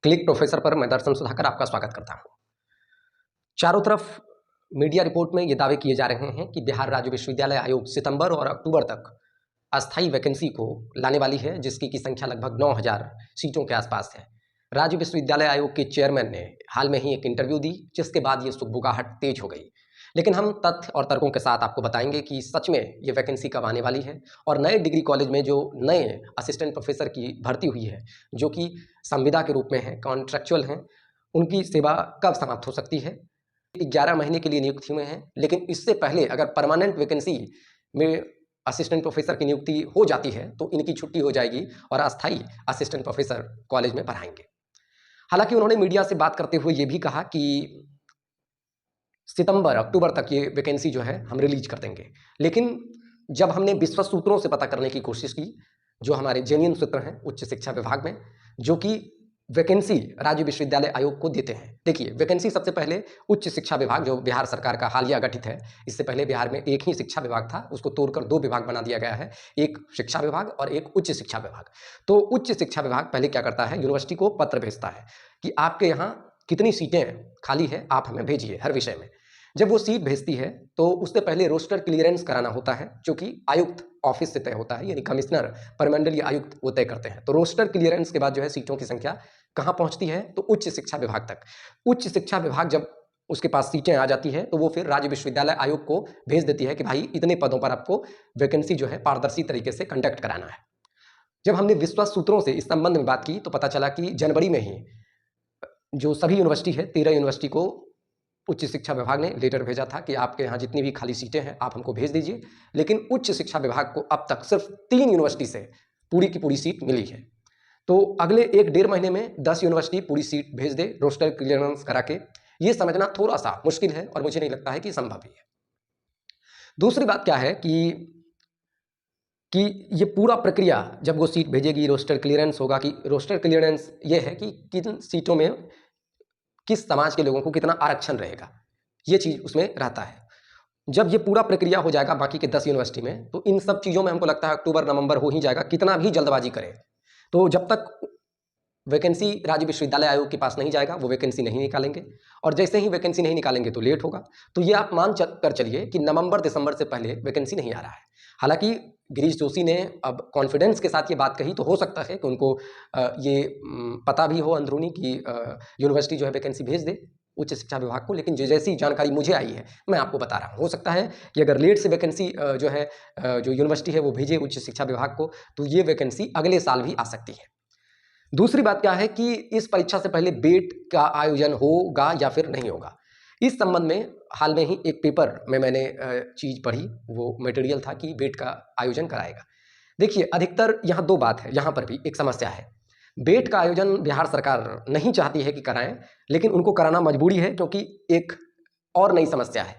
Click professor पर मैं दर्शन सुधाकर आपका स्वागत करता हूं। चारों तरफ मीडिया रिपोर्ट में ये दावे किए जा रहे हैं कि बिहार राज्य विश्वविद्यालय आयोग सितंबर और अक्टूबर तक अस्थायी वैकेंसी को लाने वाली है, जिसकी की संख्या लगभग 9000 सीटों के आसपास है। राज्य विश्वविद्यालय आयोग के चेयरमैन ने हाल में ही एक इंटरव्यू दी, जिसके बाद ये सुगबुगाहट तेज हो गई। लेकिन हम तथ्य और तर्कों के साथ आपको बताएंगे कि सच में ये वैकेंसी कब आने वाली है और नए डिग्री कॉलेज में जो नए असिस्टेंट प्रोफेसर की भर्ती हुई है, जो कि संविदा के रूप में है, कॉन्ट्रैक्चुअल हैं, उनकी सेवा कब समाप्त हो सकती है। 11 महीने के लिए नियुक्त हुए हैं, लेकिन इससे पहले अगर परमानेंट वैकेंसी में असिस्टेंट प्रोफेसर की नियुक्ति हो जाती है तो इनकी छुट्टी हो जाएगी और अस्थायी असिस्टेंट प्रोफेसर कॉलेज में पढ़ाएंगे। हालांकि उन्होंने मीडिया से बात करते हुए ये भी कहा कि सितंबर अक्टूबर तक ये वैकेंसी जो है हम रिलीज कर देंगे। लेकिन जब हमने विश्वस्त सूत्रों से पता करने की कोशिश की, जो हमारे जेन्युइन सूत्र हैं उच्च शिक्षा विभाग में, जो कि वैकेंसी राज्य विश्वविद्यालय आयोग को देते हैं। देखिए, वैकेंसी सबसे पहले उच्च शिक्षा विभाग, जो बिहार सरकार का हालिया गठित है, इससे पहले बिहार में एक ही शिक्षा विभाग था, उसको तोड़कर 2 विभाग बना दिया गया है, एक शिक्षा विभाग और एक उच्च शिक्षा विभाग। तो उच्च शिक्षा विभाग पहले क्या करता है, यूनिवर्सिटी को पत्र भेजता है कि आपके यहाँ कितनी सीटें खाली है, आप हमें भेजिए हर विषय में। जब वो सीट भेजती है तो उससे पहले रोस्टर क्लियरेंस कराना होता है, जो कि आयुक्त ऑफिस से तय होता है, यानी कमिश्नर परमंडलीय आयुक्त वो तय करते हैं। तो रोस्टर क्लियरेंस के बाद जो है सीटों की संख्या कहाँ पहुंचती है, तो उच्च शिक्षा विभाग तक। उच्च शिक्षा विभाग जब उसके पास सीटें आ जाती हैं तो वो फिर राज्य विश्वविद्यालय आयोग को भेज देती है कि भाई इतने पदों पर आपको वैकेंसी जो है पारदर्शी तरीके से कंडक्ट कराना है। जब हमने विश्वस्त सूत्रों से इस संबंध में बात की तो पता चला कि जनवरी में ही जो सभी यूनिवर्सिटी है, 13 यूनिवर्सिटी को उच्च शिक्षा विभाग ने लेटर भेजा था कि आपके यहाँ जितनी भी खाली सीटें हैं आप हमको भेज दीजिए। लेकिन उच्च शिक्षा विभाग को अब तक सिर्फ 3 यूनिवर्सिटी से पूरी की पूरी सीट मिली है। तो अगले 1-1.5 महीने में 10 यूनिवर्सिटी पूरी सीट भेज दे रोस्टर क्लियरेंस करा के, ये समझना थोड़ा सा मुश्किल है और मुझे नहीं लगता है कि संभव ही है। दूसरी बात क्या है कि ये पूरा प्रक्रिया जब वो सीट भेजेगी, रोस्टर क्लियरेंस होगा, कि रोस्टर क्लियरेंस ये है कि किन सीटों में किस समाज के लोगों को कितना आरक्षण रहेगा, ये चीज़ उसमें रहता है। जब ये पूरा प्रक्रिया हो जाएगा बाकी के 10 यूनिवर्सिटी में, तो इन सब चीज़ों में हमको लगता है अक्टूबर-नवंबर हो ही जाएगा, कितना भी जल्दबाजी करें। तो जब तक वैकेंसी राज्य विश्वविद्यालय आयोग के पास नहीं जाएगा, वो वैकेंसी नहीं निकालेंगे, और जैसे ही वैकेंसी नहीं निकालेंगे तो लेट होगा। तो ये आप मान कर चलिए कि नवंबर-दिसंबर से पहले वैकेंसी नहीं आ रहा है। हालांकि गिरीश जोशी ने अब कॉन्फिडेंस के साथ ये बात कही, तो हो सकता है कि उनको ये पता भी हो अंदरूनी कि यूनिवर्सिटी जो है वैकेंसी भेज दे उच्च शिक्षा विभाग को। लेकिन जो जैसी जानकारी मुझे आई है मैं आपको बता रहा हूँ। हो सकता है कि अगर लेट से वैकेंसी जो है जो यूनिवर्सिटी है वो भेजे उच्च शिक्षा विभाग को, तो ये वैकेंसी अगले साल भी आ सकती है। दूसरी बात क्या है कि इस परीक्षा से पहले बेट का आयोजन होगा या फिर नहीं होगा। इस संबंध में हाल में ही एक पेपर में मैंने चीज़ पढ़ी, वो मटेरियल था कि बेट का आयोजन कराएगा। देखिए, अधिकतर यहाँ 2 बात है, यहाँ पर भी एक समस्या है। बेट का आयोजन बिहार सरकार नहीं चाहती है कि कराएं, लेकिन उनको कराना मजबूरी है, क्योंकि एक और नई समस्या है।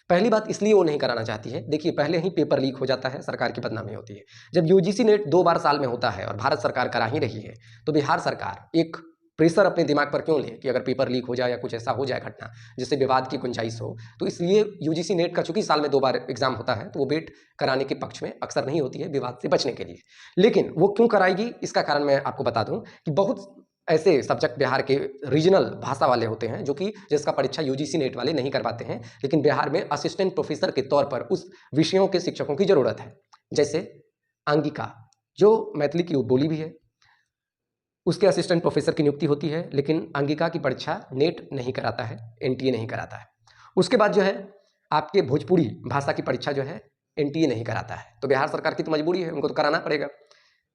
पहली बात इसलिए वो नहीं कराना चाहती है, देखिए पहले ही पेपर लीक हो जाता है, सरकार की बदनामी होती है। जब यूजीसी नेट 2 बार साल में होता है और भारत सरकार करा ही रही है, तो बिहार सरकार एक प्रेशर अपने दिमाग पर क्यों ले कि अगर पेपर लीक हो जाए या कुछ ऐसा हो जाए घटना जिससे विवाद की गुंजाइश हो। तो इसलिए यूजीसी नेट का चूंकि साल में 2 बार एग्जाम होता है, तो वो बेट कराने के पक्ष में अक्सर नहीं होती है, विवाद से बचने के लिए। लेकिन वो क्यों कराएगी, इसका कारण मैं आपको बता दूं कि बहुत ऐसे सब्जेक्ट बिहार के रीजनल भाषा वाले होते हैं, जो कि जिसका परीक्षा यूजीसी नेट वाले नहीं करवाते हैं, लेकिन बिहार में असिस्टेंट प्रोफेसर के तौर पर उस विषयों के शिक्षकों की जरूरत है। जैसे अंगिका, जो मैथिली की बोली भी है, उसके असिस्टेंट प्रोफेसर की नियुक्ति होती है, लेकिन अंगिका की परीक्षा नेट नहीं कराता है, एनटीए नहीं कराता है। उसके बाद जो है आपके भोजपुरी भाषा की परीक्षा जो है एनटीए नहीं कराता है। तो बिहार सरकार की तो मजबूरी है, उनको तो कराना पड़ेगा।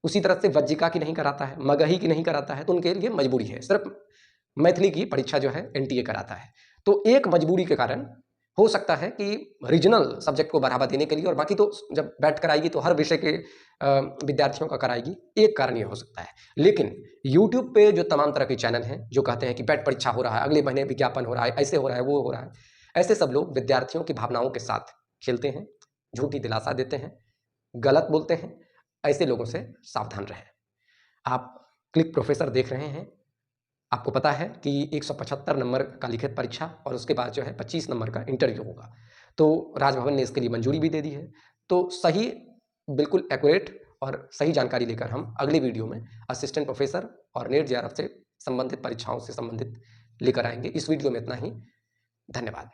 उसी तरह से वज्जिका की नहीं कराता है, मगही की नहीं कराता है, तो उनके लिए मजबूरी है, सिर्फ मैथिली की परीक्षा जो है एनटीए कराता है। तो एक मजबूरी के कारण हो सकता है कि रीजनल सब्जेक्ट को बढ़ावा देने के लिए, और बाकी तो जब बैठ कराएगी तो हर विषय के विद्यार्थियों का कराएगी, एक कारण ये हो सकता है। लेकिन यूट्यूब पे जो तमाम तरह के चैनल हैं जो कहते हैं कि बैठ परीक्षा हो रहा है, अगले महीने विज्ञापन हो रहा है, ऐसे हो रहा है, वो हो रहा है, ऐसे सब लोग विद्यार्थियों की भावनाओं के साथ खेलते हैं, झूठी दिलासा देते हैं, गलत बोलते हैं। ऐसे लोगों से सावधान रहें। आप क्लिक प्रोफेसर देख रहे हैं, आपको पता है कि 175 नंबर का लिखित परीक्षा और उसके बाद जो है 25 नंबर का इंटरव्यू होगा। तो राजभवन ने इसके लिए मंजूरी भी दे दी है। तो सही, बिल्कुल एक्यूरेट और सही जानकारी लेकर हम अगले वीडियो में असिस्टेंट प्रोफेसर और नेट जेआरएफ से संबंधित परीक्षाओं से संबंधित लेकर आएंगे। इस वीडियो में इतना ही। धन्यवाद।